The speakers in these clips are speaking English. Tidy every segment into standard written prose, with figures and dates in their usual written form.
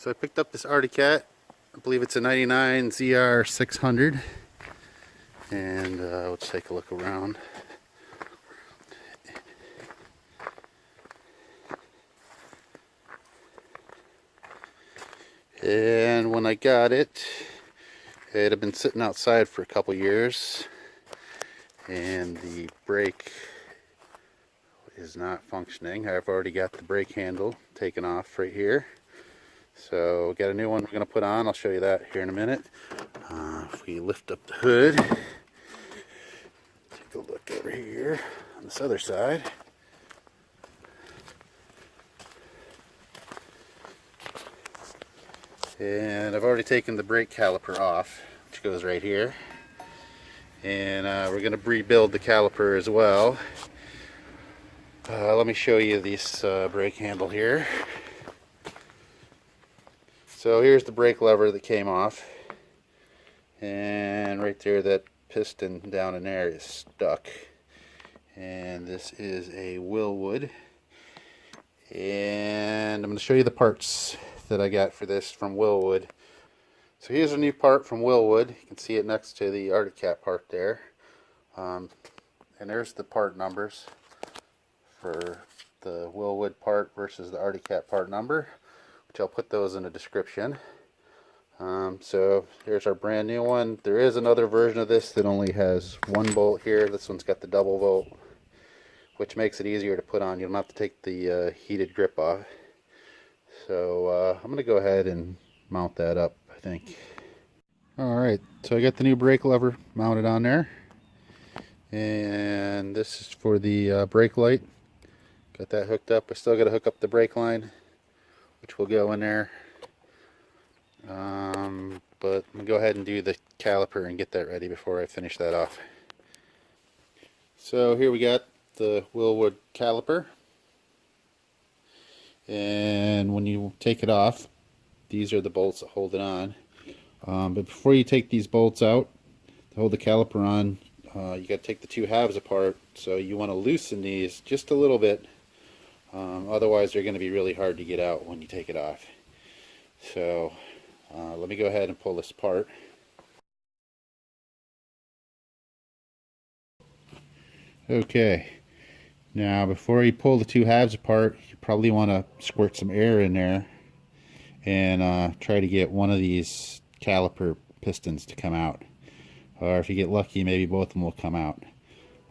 So I picked up this Arctic Cat. I believe it's a 99 ZR 600. And let's take a look around. And when I got it, it had been sitting outside for a couple years. And the brake is not functioning. I've already got the brake handle taken off right here. So got a new one we're going to put on. I'll show you that here in a minute. If we lift up the hood, take a look over here on this other side. And I've already taken the brake caliper off, which goes right here. And we're going to rebuild the caliper as well. Let me show you this brake handle here. So here's the brake lever that came off, and right there that piston down in there is stuck. And this is a Wilwood, and I'm going to show you the parts that I got for this from Wilwood. So here's a new part from Wilwood. You can see it next to the Arctic Cat part there, and there's the part numbers for the Wilwood part versus the Arctic Cat part number, which I'll put those in the description. So here's our brand new one. There is another version of this that only has one bolt here. This one's got the double bolt, which makes it easier to put on. You don't have to take the heated grip off. So I'm going to go ahead and mount that up, I think. Alright, so I got the new brake lever mounted on there. And this is for the brake light. Got that hooked up. I still got to hook up the brake line, which will go in there. But I'm going to go ahead and do the caliper and get that ready before I finish that off. So here we got the Wilwood caliper. And when you take it off, these are the bolts that hold it on. But before you take these bolts out to hold the caliper on, you got to take the two halves apart. So you want to loosen these just a little bit. Otherwise they're going to be really hard to get out when you take it off. So let me go ahead and pull this apart. Okay, now before you pull the two halves apart, you probably want to squirt some air in there and try to get one of these caliper pistons to come out. Or if you get lucky, maybe both of them will come out.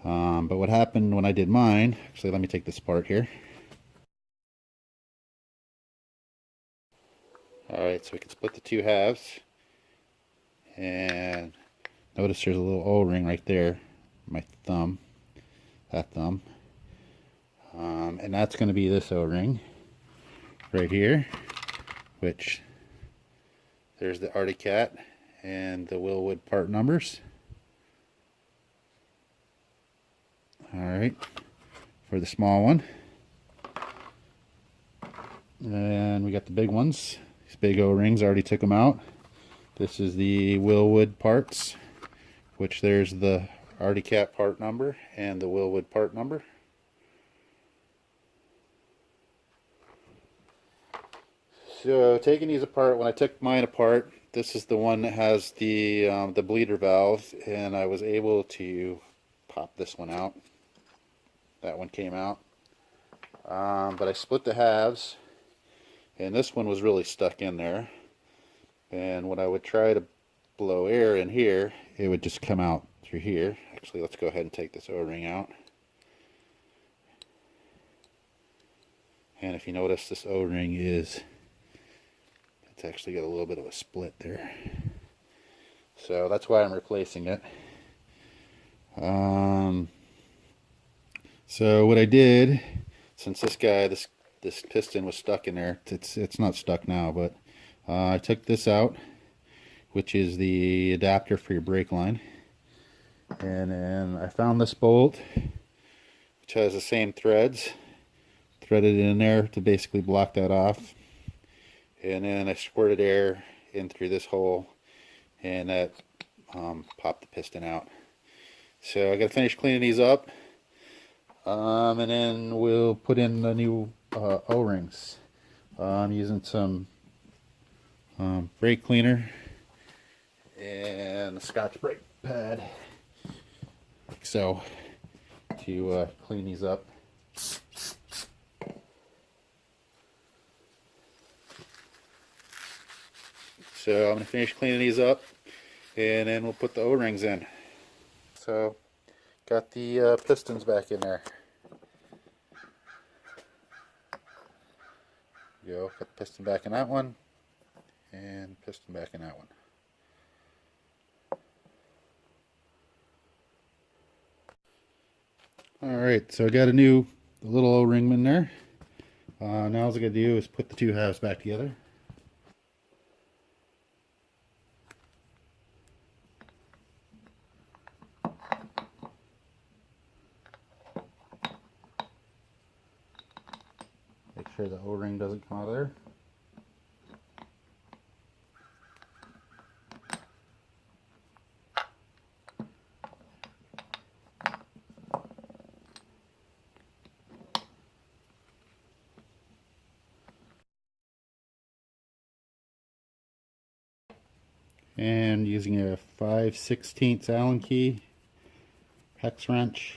But what happened when I did mine, actually let me take this apart here. Alright, so we can split the two halves, and notice there's a little O-ring right there, my thumb, that thumb, and that's going to be this O-ring right here, which there's the Arctic Cat and the Wilwood part numbers. Alright, for the small one, and we got the big ones. These big O-rings, I already took them out. This is the Wilwood parts, which there's the Arctic Cat part number and the Wilwood part number. So taking these apart, when I took mine apart, this is the one that has the bleeder valve, and I was able to pop this one out. That one came out. But I split the halves, and this one was really stuck in there. And when I would try to blow air in here, it would just come out through here. Actually, let's go ahead and take this O-ring out. And if you notice, this O-ring it's actually got a little bit of a split there. So that's why I'm replacing it. So what I did, since this piston was stuck in there, it's not stuck now, but I took this out, which is the adapter for your brake line, and then I found this bolt, which has the same threads, threaded in there to basically block that off, and then I squirted air in through this hole, and that popped the piston out. So I got to finish cleaning these up, and then we'll put in the new O-rings. I'm using some brake cleaner, and a Scotch brake pad, like so, to clean these up. So I'm going to finish cleaning these up, and then we'll put the O-rings in. So got the pistons back in there. There you go, got the piston back in that one, and piston back in that one. Alright, so I got a little O-ring in there. Now all I gotta do is put the two halves back together. Make sure the O-ring doesn't come out of there. And using a 5/16 Allen key, hex wrench,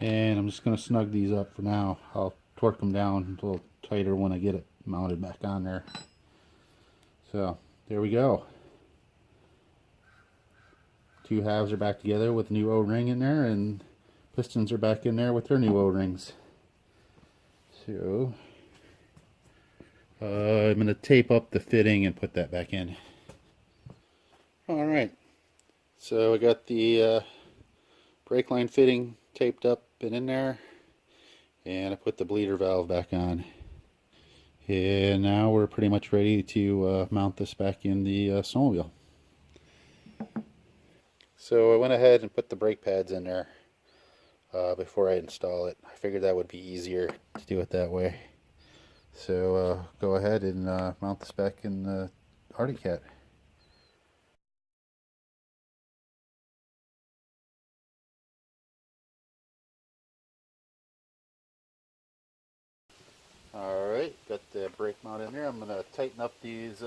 and I'm just going to snug these up for now. I'll torque them down a little tighter when I get it mounted back on there. So there we go. Two halves are back together with new O-ring in there, and pistons are back in there with their new O-rings. So I'm going to tape up the fitting and put that back in. Alright, so I got the brake line fitting taped up and in there, and I put the bleeder valve back on. And now we're pretty much ready to mount this back in the snowmobile. So I went ahead and put the brake pads in there before I install it. I figured that would be easier to do it that way. So go ahead and mount this back in the Arctic Cat. Alright, got the brake mount in there. I'm going to tighten up these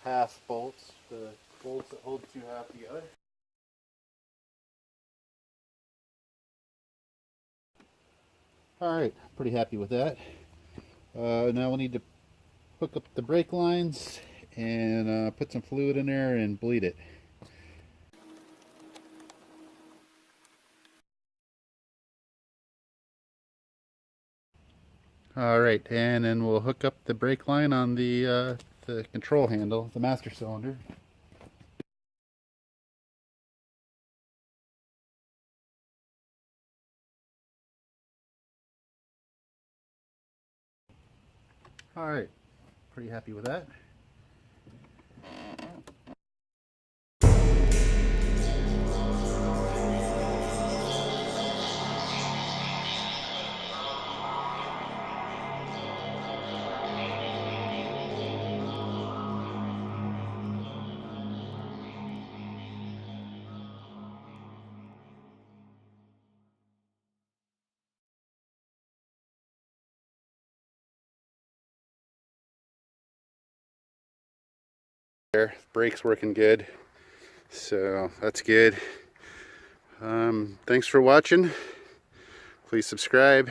half bolts, the bolts that hold the two halves together. Alright, pretty happy with that. Now we'll need to hook up the brake lines and put some fluid in there and bleed it. Alright, and then we'll hook up the brake line on the control handle, the master cylinder. Alright, pretty happy with that. There, brake's working good, so that's good. Thanks for watching. Please subscribe.